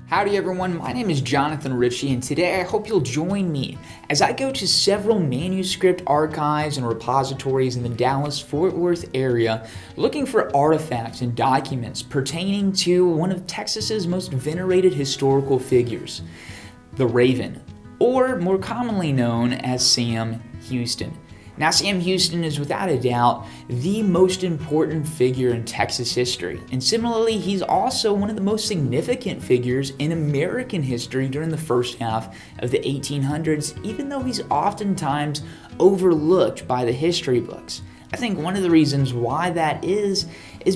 Howdy everyone, my name is Jonathan Richie, and today I hope you'll join me as I go to several manuscript archives and repositories in the Dallas-Fort Worth area looking for artifacts and documents pertaining to one of Texas's most venerated historical figures, the Raven, or more commonly known as Sam Houston. Now, Sam Houston is without a doubt the most important figure in Texas history, and similarly, he's also one of the most significant figures in American history during the first half of the 1800s, even though he's oftentimes overlooked by the history books. I think one of the reasons why that is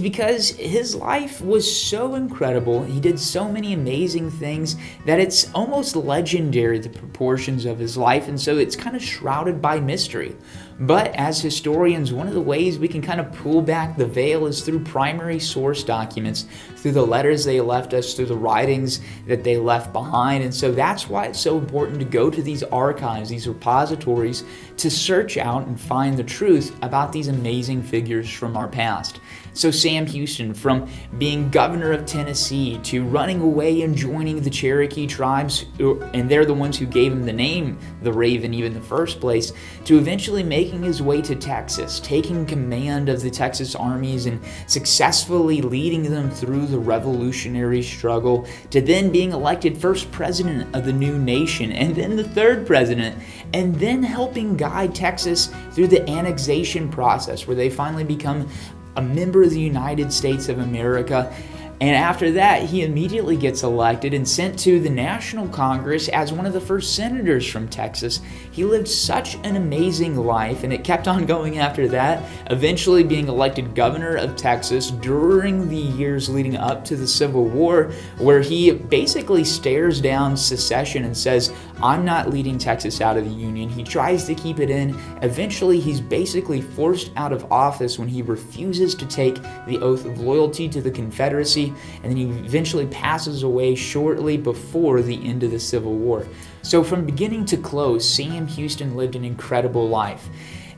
because his life was so incredible. He did so many amazing things that it's almost legendary, the proportions of his life, and so it's kind of shrouded by mystery. But as historians, one of the ways we can kind of pull back the veil is through primary source documents, through the letters they left us, through the writings that they left behind. And so that's why it's so important to go to these archives, these repositories, to search out and find the truth about these amazing figures from our past. So Sam Houston, from being governor of Tennessee to running away and joining the Cherokee tribes, and they're the ones who gave him the name the Raven even in the first place, to eventually making his way to Texas, taking command of the Texas armies and successfully leading them through the revolutionary struggle, to then being elected first president of the new nation, and then the third president, and then helping guide Texas through the annexation process where they finally become a member of the United States of America. And after that, he immediately gets elected and sent to the National Congress as one of the first senators from Texas. He lived such an amazing life, and it kept on going after that, eventually being elected governor of Texas during the years leading up to the Civil War, where he basically stares down secession and says, "I'm not leading Texas out of the Union." He tries to keep it in. Eventually, he's basically forced out of office when he refuses to take the oath of loyalty to the Confederacy, and then he eventually passes away shortly before the end of the Civil War. So from beginning to close, Sam Houston lived an incredible life.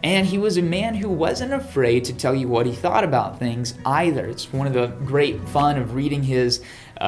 And he was a man who wasn't afraid to tell you what he thought about things either. It's one of the great fun of reading his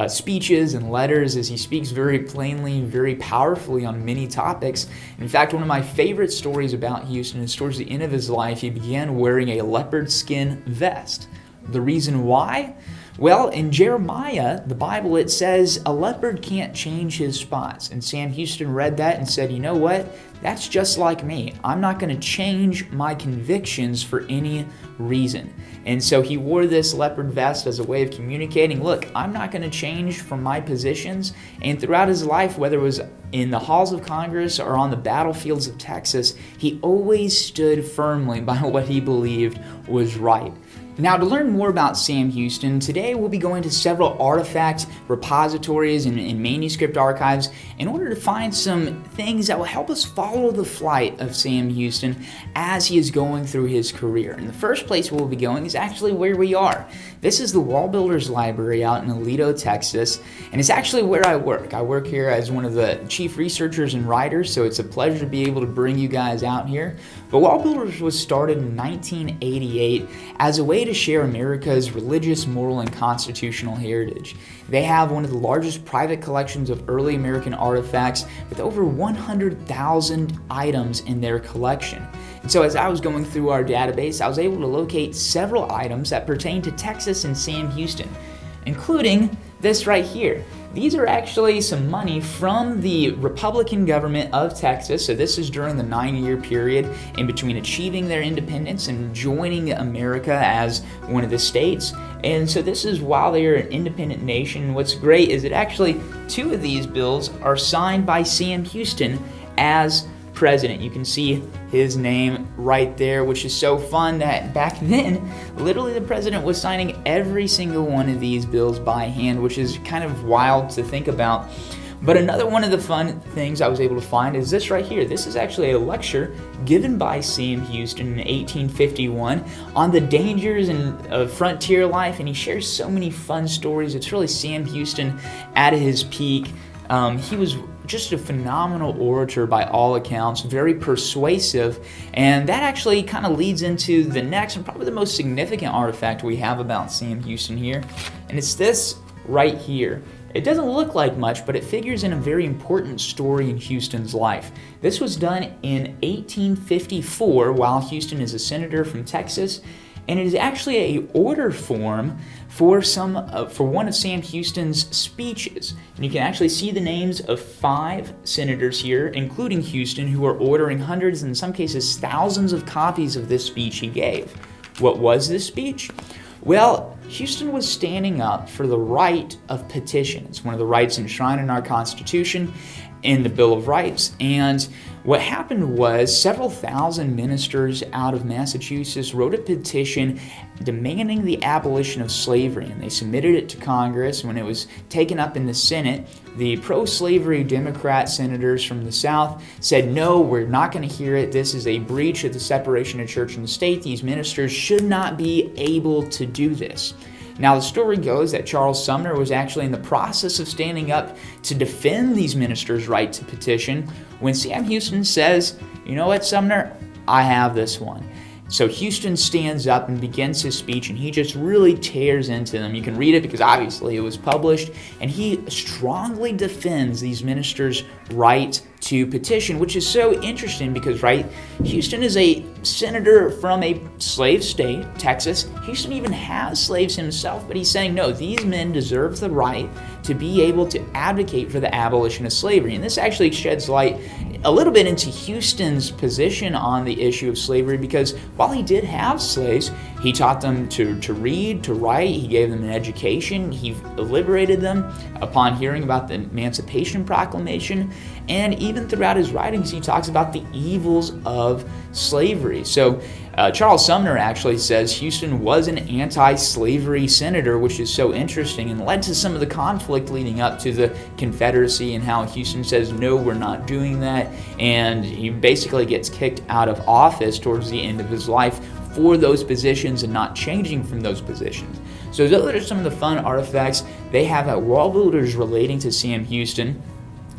speeches and letters, as he speaks very plainly and very powerfully on many topics. In fact, one of my favorite stories about Houston is towards the end of his life, he began wearing a leopard skin vest. The reason why? Well, in Jeremiah, the Bible, it says a leopard can't change his spots. And Sam Houston read that and said, you know what? That's just like me. I'm not going to change my convictions for any reason. And so he wore this leopard vest as a way of communicating, look, I'm not going to change from my positions. And throughout his life, whether it was in the halls of Congress or on the battlefields of Texas, he always stood firmly by what he believed was right. Now, to learn more about Sam Houston, today we'll be going to several artifact repositories and manuscript archives in order to find some things that will help us follow the flight of Sam Houston as he is going through his career. And the first place we'll be going is actually where we are. This is the Wall Builders Library out in Aledo, Texas, and it's actually where I work. I work here as one of the chief researchers and writers, so it's a pleasure to be able to bring you guys out here. But Wall Builders was started in 1988 as a way to share America's religious, moral, and constitutional heritage. They have one of the largest private collections of early American artifacts with over 100,000 items in their collection. And so as I was going through our database, I was able to locate several items that pertain to Texas and Sam Houston, including this right here. These are actually some money from the Republican government of Texas. So this is during the 9-year period in between achieving their independence and joining America as one of the states. And so this is while they are an independent nation. What's great is that actually 2 of these bills are signed by Sam Houston as president. You can see his name right there, which is so fun that back then, literally the president was signing every single one of these bills by hand, which is kind of wild to think about. But another one of the fun things I was able to find is this right here. This is actually a lecture given by Sam Houston in 1851 on the dangers of frontier life, and he shares so many fun stories. It's really Sam Houston at his peak. He was just a phenomenal orator by all accounts, very persuasive, and that actually kind of leads into the next and probably the most significant artifact we have about Sam Houston here, and it's this right here. It doesn't look like much, but it figures in a very important story in Houston's life. This was done in 1854 while Houston is a senator from Texas, and it is actually an order form for one of Sam Houston's speeches. And you can actually see the names of 5 senators here, including Houston, who are ordering hundreds, in some cases thousands of copies of this speech he gave. What was this speech? Well, Houston was standing up for the right of petition. It's one of the rights enshrined in our Constitution, in the Bill of Rights. And what happened was several thousand ministers out of Massachusetts wrote a petition demanding the abolition of slavery, and they submitted it to Congress. When it was taken up in the Senate, the pro-slavery Democrat senators from the South said, no, we're not going to hear it. This is a breach of the separation of church and state. These ministers should not be able to do this. Now, the story goes that Charles Sumner was actually in the process of standing up to defend these ministers' right to petition when Sam Houston says, you know what, Sumner, I have this one. So Houston stands up and begins his speech, and he just really tears into them. You can read it because obviously it was published, and he strongly defends these ministers' right to petition, which is so interesting because, right, Houston is a senator from a slave state, Texas. Houston even has slaves himself, but he's saying, no, these men deserve the right to be able to advocate for the abolition of slavery. And this actually sheds light a little bit into Houston's position on the issue of slavery, because while he did have slaves, he taught them to read, to write, he gave them an education, he liberated them upon hearing about the Emancipation Proclamation, and even throughout his writings, he talks about the evils of slavery. So Charles Sumner actually says Houston was an anti-slavery senator, which is so interesting and led to some of the conflict leading up to the Confederacy, and how Houston says, no, we're not doing that, and he basically gets kicked out of office towards the end of his life for those positions and not changing from those positions. So those are some of the fun artifacts they have at Wall Builders relating to Sam Houston.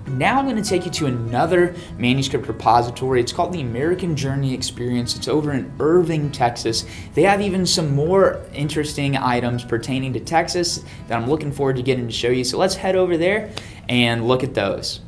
Now I'm going to take you to another manuscript repository. It's called the American Journey Experience. It's over in Irving, Texas. They have even some more interesting items pertaining to Texas that I'm looking forward to getting to show you. So let's head over there and look at those.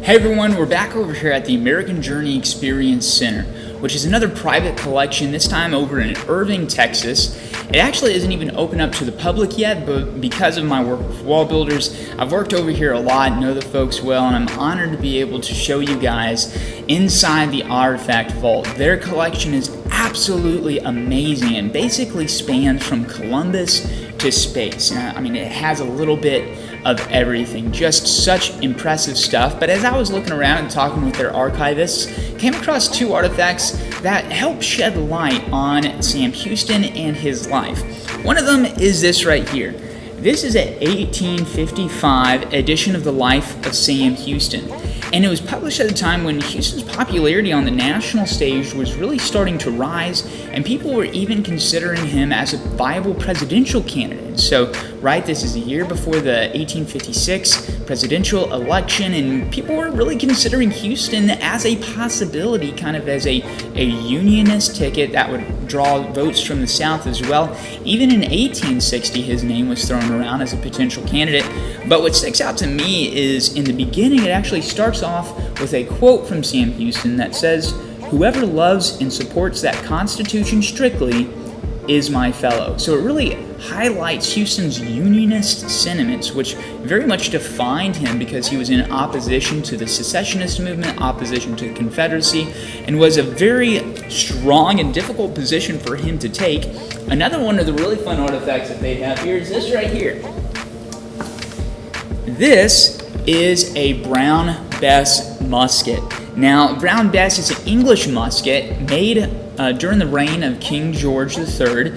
Hey everyone, we're back over here at the American Journey Experience Center, which is another private collection, this time over in Irving, Texas. It actually isn't even open up to the public yet, but because of my work with Wall Builders, I've worked over here a lot, know the folks well, and I'm honored to be able to show you guys inside the artifact vault. Their collection is absolutely amazing and basically spans from Columbus to space. I mean, it has a little bit of everything, just such impressive stuff. But as I was looking around and talking with their archivists, came across 2 artifacts that help shed light on Sam Houston and his life. One of them is this right here. This is an 1855 edition of the life of Sam Houston, and it was published at a time when Houston's popularity on the national stage was really starting to rise, and people were even considering him as a viable presidential candidate. So, right, this is a year before the 1856 presidential election, and people were really considering Houston as a possibility, kind of as a unionist ticket that would draw votes from the South as well. Even in 1860, his name was thrown around as a potential candidate. But what sticks out to me is in the beginning, it actually starts off with a quote from Sam Houston that says, "Whoever loves and supports that Constitution strictly is my fellow." So it really highlights Houston's unionist sentiments, which very much defined him because he was in opposition to the secessionist movement, opposition to the Confederacy, and was a very strong and difficult position for him to take. Another one of the really fun artifacts that they have here is this right here. This is a Brown Bess musket. Now, Brown Bess is an English musket made during the reign of King George III.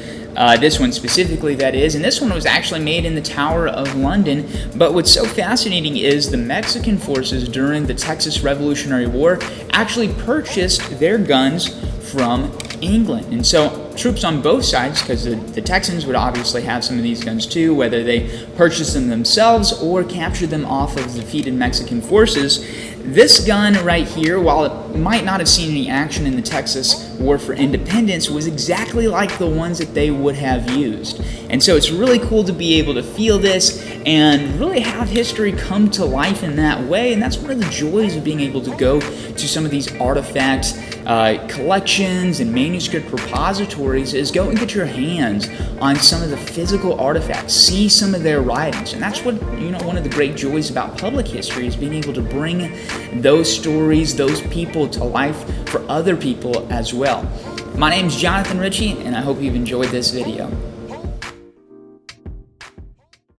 This one specifically, that is, and this one was actually made in the Tower of London. But what's so fascinating is the Mexican forces during the Texas Revolutionary War actually purchased their guns from England. And so troops on both sides, because the Texans would obviously have some of these guns too, whether they purchased them themselves or captured them off of defeated Mexican forces. This gun right here, while it might not have seen any action in the Texas War for Independence, was exactly like the ones that they would have used. And so it's really cool to be able to feel this and really have history come to life in that way. And that's one of the joys of being able to go to some of these artifact collections and manuscript repositories, is go and get your hands on some of the physical artifacts, see some of their writings. And that's what, one of the great joys about public history, is being able to bring those stories, those people to life for other people as well. My name's Jonathan Richie, and I hope you've enjoyed this video.